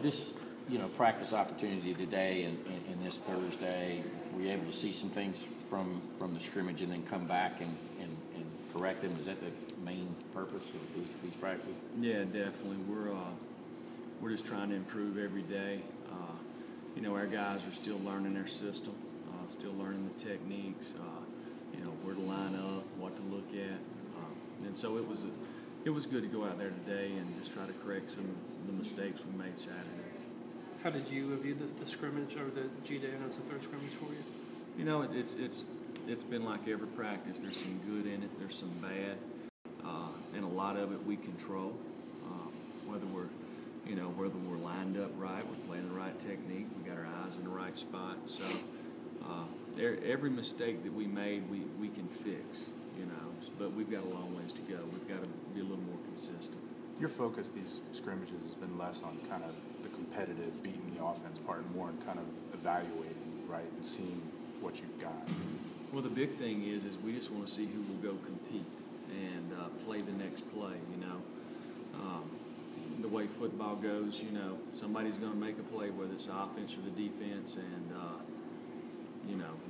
This, practice opportunity today and this Thursday, were you able to see some things from the scrimmage and then come back and correct them? Is that the main purpose of these practices? Yeah, definitely. We're just trying to improve every day. Our guys are still learning their system, still learning the techniques, where to line up, what to look at, and so it was good to go out there today and just try to correct some of the mistakes we made Saturday. How did you view the scrimmage or the G-Day? I know it's the third scrimmage for you. It's been like every practice. There's some good in it. There's some bad, and a lot of it we control. Whether we're lined up right, we're playing the right technique, we got our eyes in the right spot. So every mistake that we made, we can fix. But we've got a long ways to go. We've got to be a little more consistent. Your focus these scrimmages has been less on kind of the competitive, beating the offense part, and more on kind of evaluating, right, and seeing what you've got. Well, the big thing is we just want to see who will go compete and play the next play. The way football goes, somebody's going to make a play, whether it's the offense or the defense, and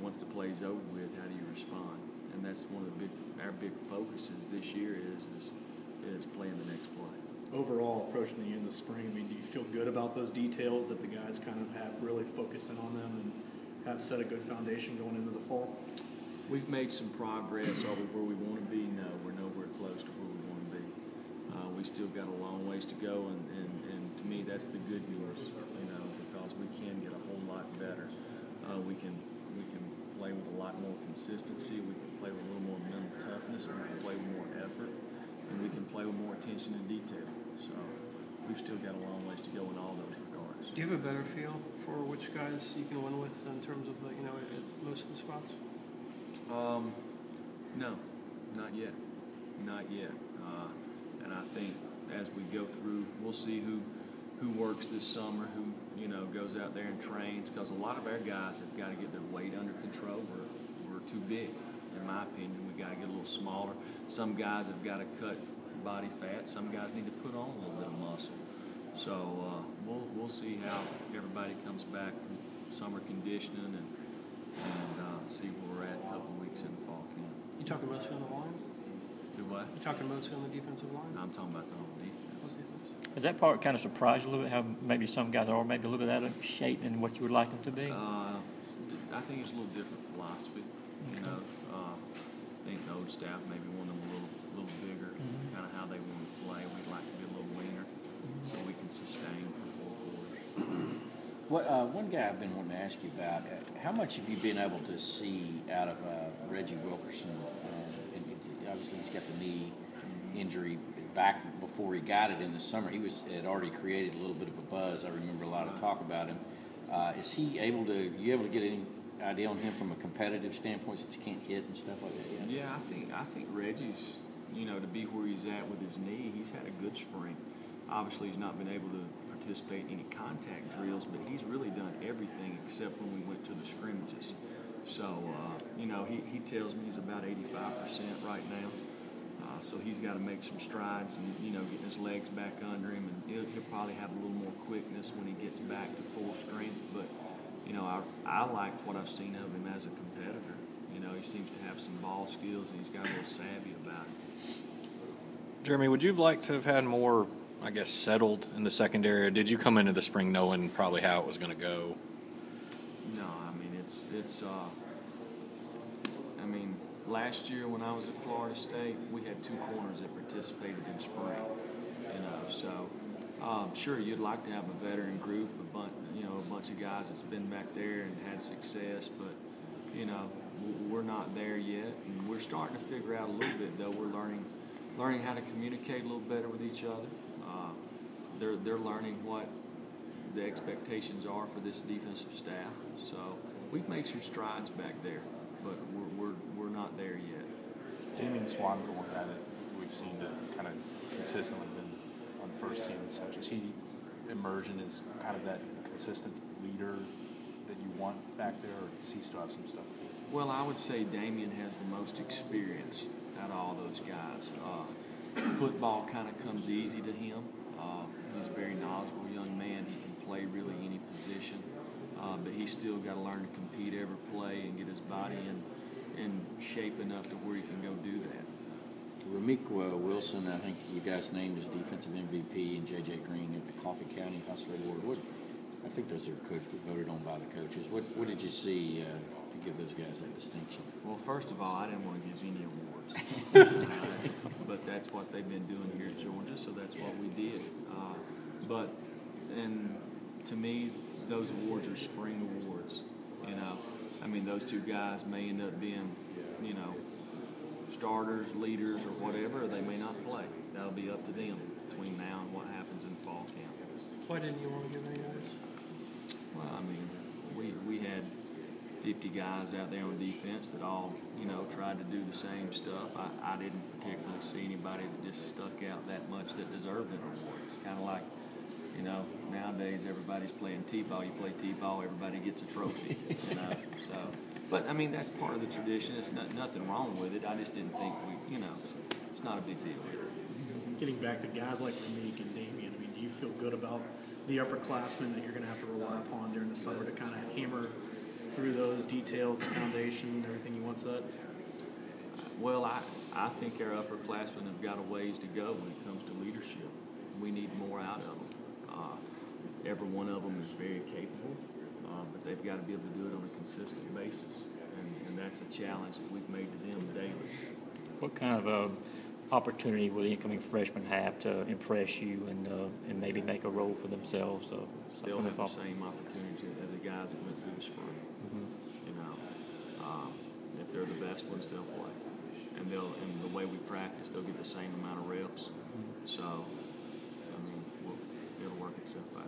once the play's over with, how do you respond? And that's one of our big focuses this year is playing the next play. Overall, approaching the end of the spring, do you feel good about those details that the guys kind of have really focused in on them and have set a good foundation going into the fall? We've made some progress. Are we where we want to be? No, we're nowhere close to where we want to be. We still got a long ways to go, and to me, that's the good news, because we can get a whole lot better. We can play with a lot more consistency. We can play with a little more mental toughness. We can play with more effort, and we can play with more attention to detail. So we've still got a long ways to go in all those regards. Do you have a better feel for which guys you can win with in terms of at most of the spots? No, not yet. And I think as we go through, we'll see who works this summer, who goes out there and trains, because a lot of our guys have got to get their weight under control. We're too big, in my opinion. We got to get a little smaller. Some guys have got to cut body fat. Some guys need to put on a little bit of muscle. So we'll see how everybody comes back from summer conditioning and see where we're at a couple of weeks in the fall camp. You talking mostly on the line? Do what? You talking mostly on the defensive line? No, I'm talking about the whole defense. Does that part kind of surprise you a little bit, how maybe some guys are maybe a little bit out of shape than what you would like them to be? I think it's a little different philosophy. Okay. I think the old staff maybe want them a little bigger, kind of how they want to play. We'd like to be a little leaner so we can sustain for 4 quarters. One guy I've been wanting to ask you about, how much have you been able to see out of Reggie Wilkerson? And obviously he's got the knee injury back before he got it in the summer. He had already created a little bit of a buzz. I remember a lot of talk about him. Is he able to get any idea on him from a competitive standpoint, since he can't hit and stuff like that yet? Yeah, I think Reggie's, to be where he's at with his knee, he's had a good spring. Obviously, he's not been able to participate in any contact drills, but he's really done everything except when we went to the scrimmages. So, he tells me he's about 85% right now. So he's got to make some strides and, getting his legs back under him, and he'll probably have a little more quickness when he gets back to full strength. But, I like what I've seen of him as a competitor. He seems to have some ball skills, and he's got a little savvy about him. Jeremy, would you have liked to have had more, settled in the secondary? Or did you come into the spring knowing probably how it was going to go? No, last year when I was at Florida State, we had 2 corners that participated in spring. So sure, you'd like to have a veteran group, a bunch of guys that's been back there and had success, but we're not there yet, and we're starting to figure out a little bit. Though we're learning how to communicate a little better with each other. They're learning what the expectations are for this defensive staff. So we've made some strides back there, but we're not there yet. Damien Swan's the one guy that we've seen that kind of consistently been on the first team and such. Is he emerging as kind of that consistent leader that you want back there, or does he still have some stuff? Well, I would say Damien has the most experience out of all those guys. Football kind of comes easy to him. He's a very knowledgeable young man. He can he's still got to learn to compete every play and get his body in shape enough to where he can go do that. Ramik Wilson, I think you guys named as defensive MVP, and J.J. Green at the Coffee County Hustler Award. I think those are voted on by the coaches. What did you see to give those guys that distinction? Well, first of all, I didn't want to give any awards, but that's what they've been doing here at Georgia, so that's what we did. And to me, those awards are spring awards. You know, I mean, those two guys may end up being, you know, starters, leaders, or whatever. Or they may not play. That'll be up to them between now and what happens in fall camp. Why didn't you want to give any awards? Well, I mean, we had 50 guys out there on defense that all, you know, tried to do the same stuff. I didn't particularly see anybody that just stuck out that much that deserved an award. It's kind of like, you know, nowadays everybody's playing T-ball. You play T-ball, everybody gets a trophy, you know. So, but, I mean, that's part of the tradition. It's nothing wrong with it. I just didn't think you know, it's not a big deal. Getting back to guys like Ramik and Damian, I mean, do you feel good about the upperclassmen that you're going to have to rely upon during the summer to kind of hammer through those details, the foundation, everything you want said? Well, I think our upperclassmen have got a ways to go when it comes to leadership. We need more out of them. Every one of them is very capable, but they've got to be able to do it on a consistent basis, and that's a challenge that we've made to them daily. What kind of opportunity will the incoming freshmen have to impress you and maybe make a role for themselves? They'll have the same opportunity as the guys that went through the spring. You know, if they're the best ones, they'll play, and the way we practice, they'll get the same amount of reps. So, I mean, it'll work itself out.